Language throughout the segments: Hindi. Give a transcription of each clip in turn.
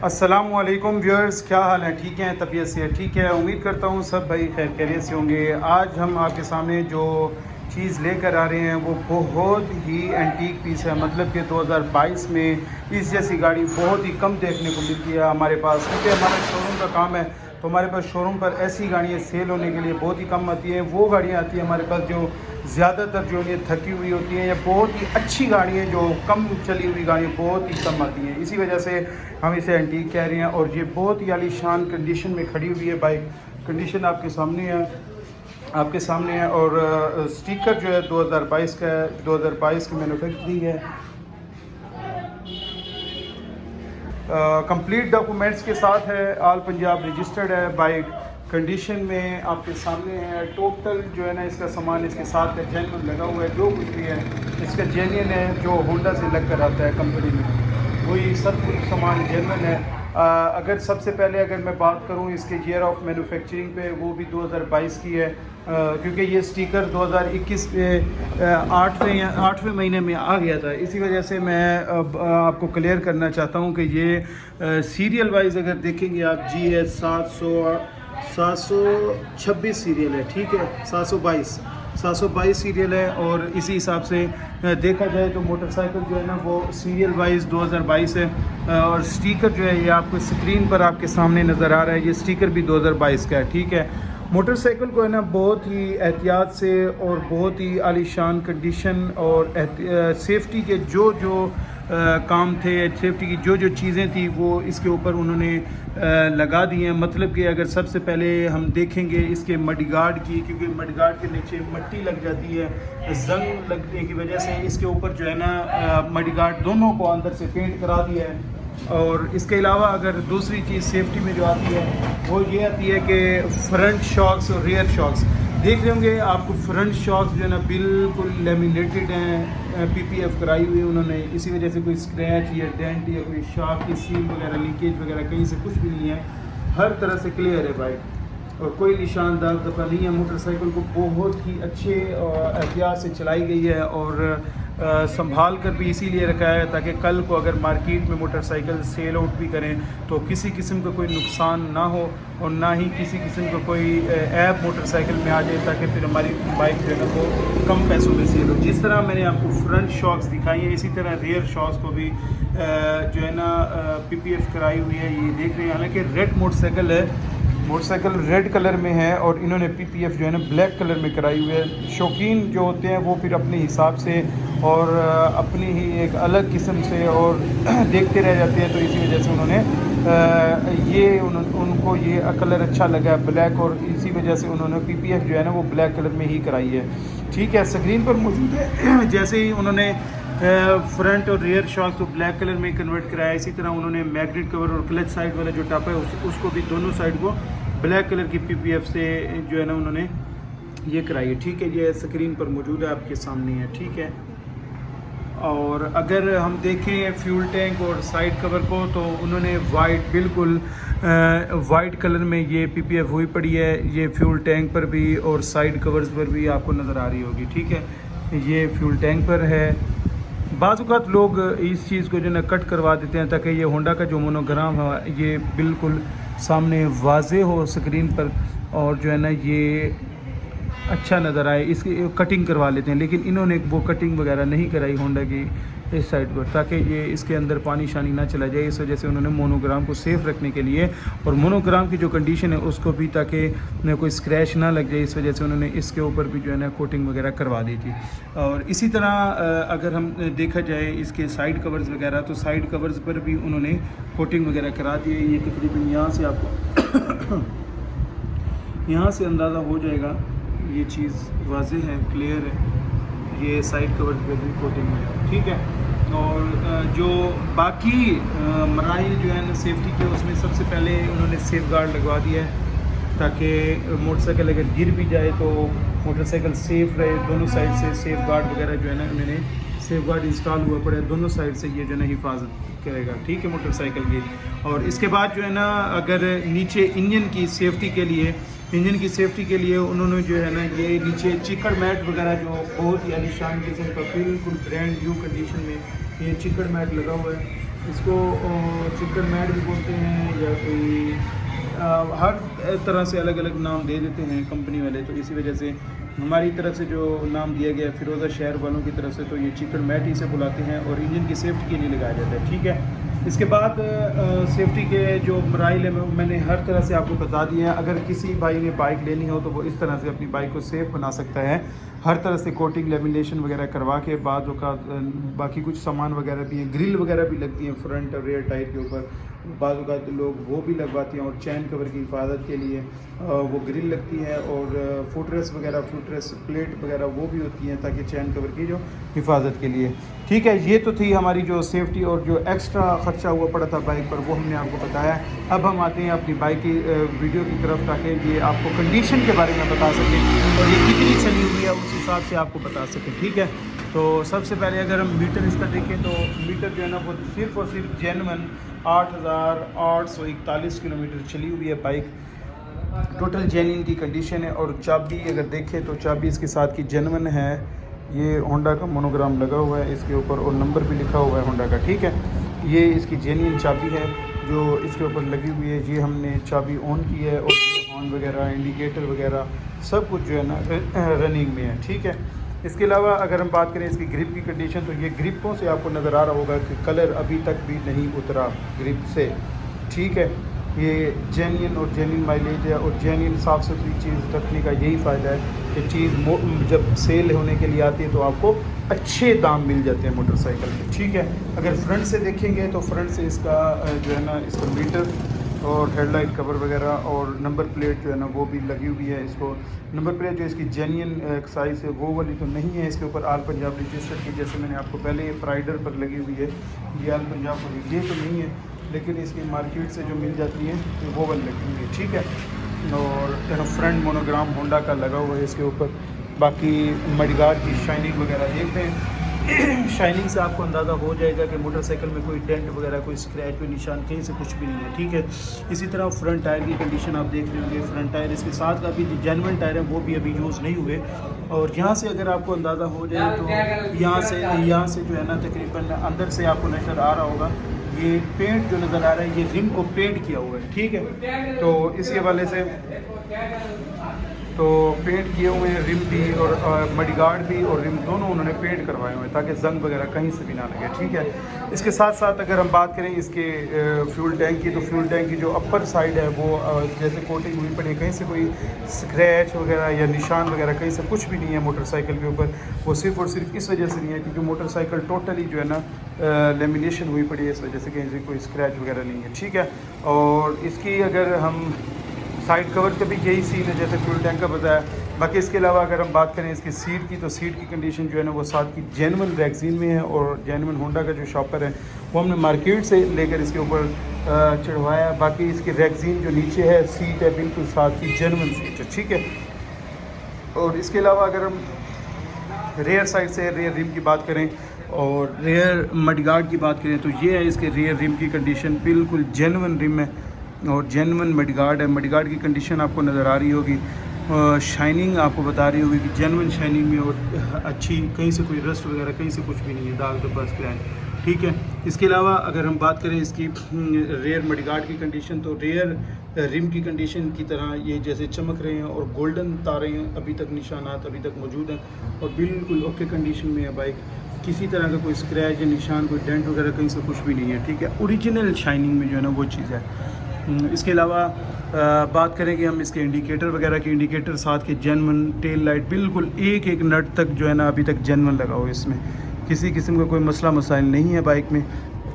अस्सलामुअलैकुम व्यूअर्स, क्या हाल है? ठीक है, तबीयत से ठीक है। उम्मीद करता हूँ सब भाई खैर खैरियत से होंगे। आज हम आपके सामने जो चीज़ लेकर आ रहे हैं वो बहुत ही एंटीक पीस है। मतलब कि 2022 में इस जैसी गाड़ी बहुत ही कम देखने को मिलती है हमारे पास, क्योंकि हमारा शोरूम का काम है। तो हमारे पास शोरूम पर ऐसी गाड़ियाँ सेल होने के लिए बहुत ही कम आती हैं। वो गाड़ियाँ आती हैं हमारे पास जो ज़्यादातर जो ये थकी हुई होती हैं, या बहुत ही अच्छी गाड़ियाँ जो कम चली हुई गाड़ियाँ बहुत ही कम आती हैं। इसी वजह से हम इसे एंटीक कह रहे हैं। और ये बहुत ही आलीशान कंडीशन में खड़ी हुई है बाइक। कंडीशन आपके सामने है और स्टिकर जो है 2022 का है, 2022 की मैन्युफैक्चरिंग है। कंप्लीट डॉक्यूमेंट्स के साथ है, ऑल पंजाब रजिस्टर्ड है। बाइक कंडीशन में आपके सामने है। टोटल जो है ना इसका सामान इसके साथ है, जेन्युइन लगा हुआ है। जो कुछ भी है इसका जेन्युइन है, जो होंडा से लग कर आता है कंपनी में, वही सब कुछ सामान जेन्युइन है। अगर सबसे पहले अगर मैं बात करूं इसके ईयर ऑफ मैन्युफैक्चरिंग पे, वो भी 2022 की है, क्योंकि ये स्टिकर 2021 पे 8वें महीने में आ गया था। इसी वजह से मैं आपको क्लियर करना चाहता हूं कि ये सीरियल वाइज अगर देखेंगे आप, GS 726 सीरियल है, ठीक है, 722 सीरियल है। और इसी हिसाब से देखा जाए तो मोटरसाइकिल जो है ना वो सीरियल वाइज 2022 है। और स्टिकर जो है ये आपको स्क्रीन पर आपके सामने नज़र आ रहा है, ये स्टिकर भी 2022 का है, ठीक है। मोटरसाइकिल को है ना बहुत ही एहतियात से और बहुत ही आलीशान कंडीशन और सेफ्टी के जो काम थे, सेफ्टी की जो चीज़ें थी वो इसके ऊपर उन्होंने लगा दी हैं। मतलब कि अगर सबसे पहले हम देखेंगे इसके मडगार्ड की, क्योंकि मडगार्ड के नीचे मट्टी लग जाती है, जंग लगने की वजह से इसके ऊपर जो है ना मडगार्ड दोनों को अंदर से पेंट करा दिया है। और इसके अलावा अगर दूसरी चीज़ सेफ्टी में जो आती है वो ये आती है कि फ्रंट शॉक्स और रियर शॉक्स देख रहे होंगे आपको। फ्रंट शॉक्स जो है ना बिल्कुल लेमिनेटेड हैं, PPF कराई हुई है उन्होंने। इसी वजह से कोई स्क्रैच या डेंट या कोई शॉक की सील वगैरह, लीकेज वगैरह कहीं से कुछ भी नहीं है। हर तरह से क्लियर है बाइक, और कोई निशान दाग दफा नहीं है। मोटरसाइकिल को बहुत ही अच्छे एहतियात से चलाई गई है और संभाल कर भी इसीलिए रखा है ताकि कल को अगर मार्केट में मोटरसाइकिल सेल आउट भी करें तो किसी किस्म का कोई नुकसान ना हो, और ना ही किसी किस्म का कोई ऐप मोटरसाइकिल में आ जाए, ताकि फिर हमारी बाइक जो है ना वो कम पैसों में सेल हो। जिस तरह मैंने आपको फ्रंट शॉक्स दिखाई है, इसी तरह रियर शॉक्स को भी जो है ना PPF कराई हुई है। ये देख रहे हैं, हालांकि रेड मोटरसाइकिल है, मोटरसाइकिल रेड कलर में है और इन्होंने PPF जो है ना ब्लैक कलर में कराई हुई है। शौकीन जो होते हैं वो फिर अपने हिसाब से और अपनी ही एक अलग किस्म से और देखते रह जाते हैं। तो इसी वजह से उन्होंने उनको ये कलर अच्छा लगा ब्लैक, और इसी वजह से उन्होंने PPF जो है ना वो ब्लैक कलर में ही कराई है, ठीक है। स्क्रीन पर मौजूद है। जैसे ही उन्होंने फ्रंट और रियर शॉक्स को ब्लैक कलर में कन्वर्ट कराया, इसी तरह उन्होंने मैग्नेट कवर और क्लच साइड वाला जो टॉप है उसको भी दोनों साइड को ब्लैक कलर की PPF से जो है ना उन्होंने ये कराई है, ठीक है। ये स्क्रीन पर मौजूद है, आपके सामने है, ठीक है। और अगर हम देखें फ्यूल टैंक और साइड कवर को, तो उन्होंने वाइट बिल्कुल वाइट कलर में ये PPF हुई पड़ी है। ये फ्यूल टैंक पर भी और साइड कवर्स पर भी आपको नज़र आ रही होगी, ठीक है। ये फ्यूल टैंक पर है। बाज़ लोग इस चीज़ को जो है ना कट करवा देते हैं ताकि ये होंडा का जो मोनोग्राम है ये बिल्कुल सामने वाज़े हो स्क्रीन पर, और जो है ना ये अच्छा नज़र आए, इसकी कटिंग करवा लेते हैं। लेकिन इन्होंने वो कटिंग वगैरह नहीं कराई होंडा की इस साइड पर, ताकि ये इसके अंदर पानी शानी ना चला जाए। इस वजह से उन्होंने मोनोग्राम को सेफ़ रखने के लिए और मोनोग्राम की जो कंडीशन है उसको भी, ताकि कोई स्क्रैच ना लग जाए, इस वजह से उन्होंने इसके ऊपर भी जो है ना कोटिंग वगैरह करवा दी थी। और इसी तरह अगर हम देखा जाए इसके साइड कवर्स वगैरह, तो साइड कवर्स पर भी उन्होंने कोटिंग वगैरह करा दी है। ये तकरीबन यहाँ से आपको यहाँ से अंदाज़ा हो जाएगा, ये चीज़ वाज़े है, क्लियर है। ये साइड कवर पे भी कोटिंग है, ठीक है। और जो बाकी मराइल जो है ना सेफ्टी के, उसमें सबसे पहले उन्होंने सेफ गार्ड लगवा दिया है ताकि मोटरसाइकिल अगर गिर भी जाए तो मोटरसाइकिल सेफ़ रहे। दोनों साइड से सेफ गार्ड वगैरह जो है ना उन्होंने सेफ गार्ड इंस्टॉल हुआ पड़ा है, दोनों साइड से ये जो है ना हिफाजत करेगा, ठीक है, मोटरसाइकिल की। और इसके बाद जो है ना अगर नीचे इंजन की सेफ्टी के लिए उन्होंने जो है ना ये नीचे चिकड़ मैट वगैरह जो बहुत ही आलीशान किस्म का बिल्कुल ब्रांड न्यू कंडीशन में ये चिकड़ मैट लगा हुआ है। इसको चिकन मैट भी बोलते हैं या कोई हर तरह से अलग अलग नाम दे देते हैं कंपनी वाले। तो इसी वजह से हमारी तरफ से जो नाम दिया गया है फ़िरोज़ा शहर वालों की तरफ से, तो ये चिकन मैट ही से बुलाते हैं और इंजन की सेफ्टी के लिए लगाया जाता है। ठीक है, इसके बाद सेफ्टी के जो मराइल है मैंने हर तरह से आपको बता दिए हैं। अगर किसी भाई ने बाइक लेनी हो तो वो इस तरह से अपनी बाइक को सेफ़ बना सकता है, हर तरह से कोटिंग लेमिनेशन वगैरह करवा के। बाद का बाकी कुछ सामान वगैरह भी है, ग्रिल वगैरह भी लगती हैं फ्रंट और रेयर टायर के ऊपर, बाद का लोग वो भी लगवाते हैं। और चैन कवर की हिफाजत के लिए वो ग्रिल लगती है, और फुटरेस वगैरह, फुटरेस प्लेट वगैरह वो भी होती हैं ताकि चैन कवर की जो हिफाजत के लिए। ठीक है, ये तो थी हमारी जो सेफ्टी और जो एक्स्ट्रा ख़र्चा हुआ पड़ा था बाइक पर, वो हमने आपको बताया। अब हम आते हैं अपनी बाइक की वीडियो की तरफ, ताकि ये आपको कंडीशन के बारे में बता सकें और ये कितनी चली हुई है उस हिसाब से आपको बता सकें। ठीक है, तो सबसे पहले अगर हम मीटर इसका देखें तो मीटर जो है ना वो सिर्फ़ और सिर्फ जेन्युइन 8,841 किलोमीटर चली हुई है बाइक, टोटल जेन्युइन की कंडीशन है। और चाबी अगर देखें तो चाबी इसके साथ की जेन्युइन है, ये होंडा का मोनोग्राम लगा हुआ है इसके ऊपर और नंबर भी लिखा हुआ है होंडा का। ठीक है, ये इसकी जेन्युइन चाबी है जो इसके ऊपर लगी हुई है। ये हमने चाबी ऑन की है और हॉर्न वगैरह, इंडिकेटर वगैरह सब कुछ जो है ना रनिंग में है। ठीक है, इसके अलावा अगर हम बात करें इसकी ग्रिप की कंडीशन, तो ये ग्रिपों से आपको नज़र आ रहा होगा कि कलर अभी तक भी नहीं उतरा ग्रिप से। ठीक है, ये जेन्युइन और जेन्युइन माइलेज है, और जेन्युइन साफ़ सुथरी चीज़ रखने का यही फ़ायदा है कि चीज़ जब सेल होने के लिए आती है तो आपको अच्छे दाम मिल जाते हैं मोटरसाइकिल के। ठीक है, अगर फ्रंट से देखेंगे तो फ्रंट से इसका जो है ना इसका मीटर और हेडलाइट कवर वगैरह और नंबर प्लेट जो है ना वो भी लगी हुई है। इसको नंबर प्लेट जो इसकी जेन्युइन साइज़ है वो वाली तो नहीं है, इसके ऊपर आल पंजाब रजिस्टर की, जैसे मैंने आपको पहले प्राइडर पर लगी हुई है, ये आल पंजाब पर ये तो नहीं है, लेकिन इसकी मार्केट से जो मिल जाती है तो वो वाली लगी हुई है। ठीक है, और फ्रंट मोनोग्राम होंडा का लगा हुआ है इसके ऊपर। बाकी मडगार्ड की शाइनिंग वगैरह देखते हैं शाइनिंग से आपको अंदाज़ा हो जाएगा कि मोटरसाइकिल में कोई डेंट वगैरह, कोई स्क्रैच, कोई निशान कहीं से कुछ भी नहीं है। ठीक है, इसी तरह फ्रंट टायर की कंडीशन आप देख रहे होंगे, फ्रंट टायर इसके साथ का भी जेन्युइन टायर है वो भी अभी यूज़ नहीं हुए। और यहाँ से अगर आपको अंदाज़ा हो जाए तो यहाँ से जो है ना तकरीबन अंदर से आपको नज़र आ रहा होगा ये पेंट जो नज़र आ रहा है, ये रिम को पेंट किया हुआ है। ठीक है, तो इसी हवाले से तो पेंट किए हुए हैं रिम भी और मडगार्ड भी और रिम दोनों उन्होंने पेंट करवाए हुए हैं ताकि जंग वगैरह कहीं से भी ना लगे। ठीक है, इसके साथ साथ अगर हम बात करें इसके फ्यूल टैंक की, तो फ्यूल टैंक की जो अपर साइड है वो जैसे कोटिंग हुई पड़ी है, कहीं से कोई स्क्रैच वगैरह या निशान वगैरह कहीं से कुछ भी नहीं है मोटरसाइकिल के ऊपर। वो सिर्फ़ और सिर्फ इस वजह से नहीं है क्योंकि मोटरसाइकिल टोटली जो है ना लेमिनेशन हुई पड़ी है, इस वजह से कहीं से कोई स्क्रैच वगैरह नहीं है। ठीक है, और इसकी अगर हम साइड कवर का भी यही सीन है जैसे फ्यूल टैंक का बताया। बाकी इसके अलावा अगर हम बात करें इसकी सीट की, तो सीट की कंडीशन जो है ना वो साथ की जेन्युइन रैक्सीन में है, और जेन्युइन होंडा का जो शॉपर है वो हमने मार्केट से लेकर इसके ऊपर चढ़वाया। बाकी इसकी रैक्सीन जो नीचे है सीट है बिल्कुल साथ की जेन्युइन सीट है। ठीक है, और इसके अलावा अगर हम रेयर साइड से रेयर रिम की बात करें और रेयर मडगार्ड की बात करें, तो ये है इसके रेयर रिम की कंडीशन, बिल्कुल जेन्युइन रिम है और जेन्युइन मडगार्ड है। मडगार्ड की कंडीशन आपको नज़र आ रही होगी, शाइनिंग आपको बता रही होगी कि जेन्युइन शाइनिंग में और अच्छी, कहीं से कोई रस्ट वगैरह कहीं से कुछ भी नहीं है, दाग धब्बा स्क्रैच। ठीक है, इसके अलावा अगर हम बात करें इसकी रेयर मडगार्ड की कंडीशन, तो रेयर रिम की कंडीशन की तरह ये जैसे चमक रहे हैं और गोल्डन तारे हैं, अभी तक निशानात अभी तक मौजूद हैं और बिल्कुल ओके कंडीशन में है बाइक। किसी तरह का कोई स्क्रैच या निशान, कोई डेंट वगैरह कहीं से कुछ भी नहीं है। ठीक है, ओरिजिनल शाइनिंग में जो है ना वो चीज़ है। इसके अलावा बात करें कि हम इसके इंडिकेटर वगैरह के, इंडिकेटर साथ के जेन्युइन, टेल लाइट बिल्कुल एक एक नट तक जो है ना अभी तक जेन्युइन लगा हुआ है, इसमें किसी किस्म का कोई मसला मसाइल नहीं है बाइक में।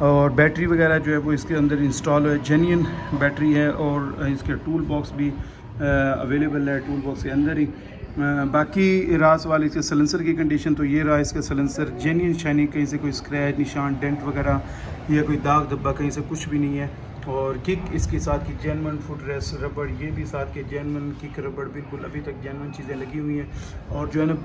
और बैटरी वगैरह जो है वो इसके अंदर इंस्टॉल है, जेन्युइन बैटरी है और इसके टूल बॉक्स भी अवेलेबल है टूल बॉक्स के अंदर ही। बाकी रास वाले इसके सलेंसर की कंडीशन, तो ये रहा इसका सलेंसर जेन्युइन शाइनिंग, कहीं से कोई स्क्रैच निशान डेंट वगैरह या कोई दाग धब्बा कहीं से कुछ भी नहीं है। और किक इसके साथ की जेन्युइन, फुट रेस्ट रबड़ ये भी साथ के जेन्युइन, किक रबड़ बिल्कुल अभी तक जेन्युइन चीज़ें लगी हुई हैं। और जो है ना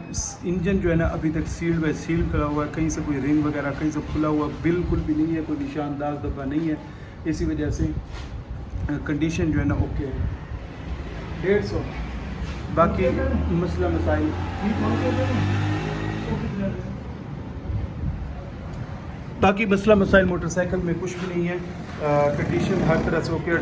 इंजन जो है ना अभी तक सील्ड बाय सील्ड करा हुआ है, कहीं से कोई रिंग वगैरह कहीं से खुला हुआ बिल्कुल भी नहीं है, कोई निशान दाग धब्बा नहीं है। इसी वजह से कंडीशन जो है ना ओके है। 150 बाकी मसला मसाइल बाकी मसला मसाइल मोटरसाइकिल में कुछ भी नहीं है, कंडीशन हर तरह से ओके,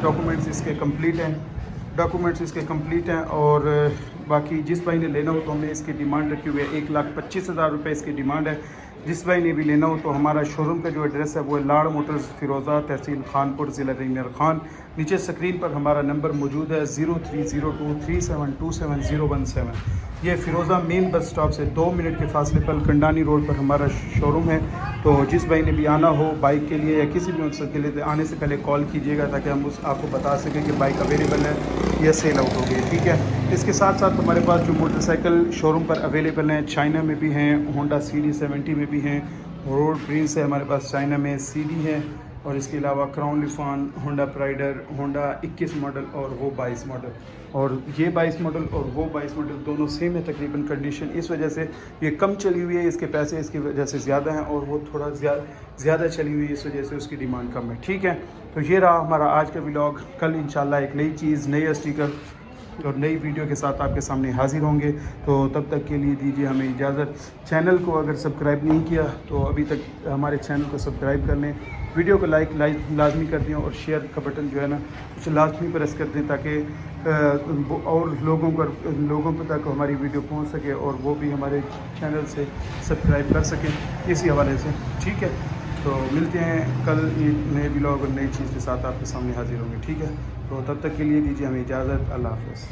डॉक्यूमेंट्स इसके कंप्लीट हैं और बाकी जिस भाई ने लेना हो तो हमने इसकी डिमांड रखी हुई है 1,25,000 रुपये इसकी डिमांड है। जिस भाई ने भी लेना हो तो हमारा शोरूम का जो एड्रेस है वो है लाड़ मोटर्स, फिरोज़ा, तहसील खानपुर, ज़िला रिंगर खान। नीचे स्क्रीन पर हमारा नंबर मौजूद है 0302372717। ये फ़िरोज़ा मेन बस स्टॉप से 2 मिनट के फासले पर कंडानी रोड पर हमारा शोरूम है। तो जिस भाई ने भी आना हो बाइक के लिए या किसी भी मकसद के लिए तो आने से पहले कॉल कीजिएगा ताकि हम आपको बता सकें कि बाइक अवेलेबल है या सेल आउट हो गई, ठीक है। इसके साथ साथ हमारे पास जो मोटरसाइकिल शोरूम पर अवेलेबल हैं, चाइना में भी हैं, होंडा CD70 में भी हैं, रोड प्रिंस है हमारे पास चाइना में, CD है, और इसके अलावा crown Lifan, Honda प्राइडर, Honda 21 model और वो 22 मॉडल, और ये 22 मॉडल और वो 22 मॉडल दोनों सेम है तकरीबन कंडीशन। इस वजह से ये कम चली हुई है, इसके पैसे इसकी वजह से ज़्यादा हैं, और वो थोड़ा ज़्यादा चली हुई है, इस वजह से उसकी डिमांड कम है, ठीक है। तो ये रहा हमारा आज का व्लॉग। कल इंशाल्लाह एक नई चीज़, नई स्टिकर और नई वीडियो के साथ आपके सामने हाजिर होंगे। तो तब तक के लिए दीजिए हमें इजाज़त। चैनल को अगर सब्सक्राइब नहीं किया तो अभी तक हमारे चैनल को सब्सक्राइब कर लें, वीडियो को लाइक लाजमी कर दें, और शेयर का बटन जो है ना उसे लाजमी प्रेस कर दें ताकि और लोगों तक हमारी वीडियो पहुंच सके और वो भी हमारे चैनल से सब्सक्राइब कर सकें, इसी हवाले से, ठीक है। तो मिलते हैं कल एक नए व्लॉग और नई चीज़ के साथ आपके सामने हाजिर होंगे, ठीक है। तो तब तक के लिए दीजिए हमें इजाज़त। अल्लाह हाफ़िज़।